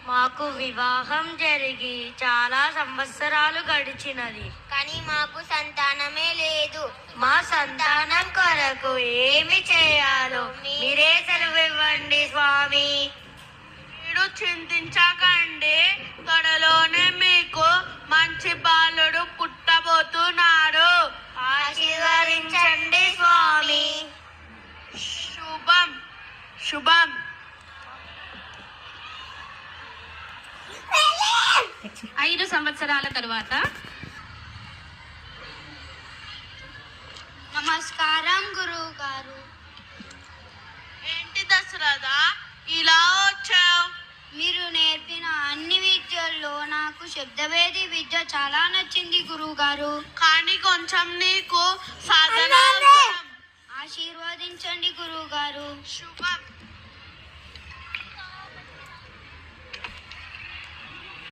మాకు వివాహం జరిగి చాలా సంవత్సరాలు గడిచినది, కానీ మాకు సంతానమే లేదు. మా సంతానం కొరకు ఏమి చేయాలో మీరే సెలవివ్వండి స్వామి. మీరు చింతించకండి, త్వరలోనే మీకు మంచి బాలుడు పుట్టబోతున్నాడు. ఆశీర్వదించండి స్వామి. శుభం శుభం. 5 సంవత్సరాల తరువాత. నమస్కారం గురువు గారు. ఏంటి దశరథ ఇలా వచ్చావు? మీరు నేర్పిన అన్ని విద్యల్లో నాకు శబ్దవేది విద్య చాలా నచ్చింది గురువు గారు. కానీ కొంచెం నీకు సాధన ఆశీర్వదించండి గురువు గారు. శుభం.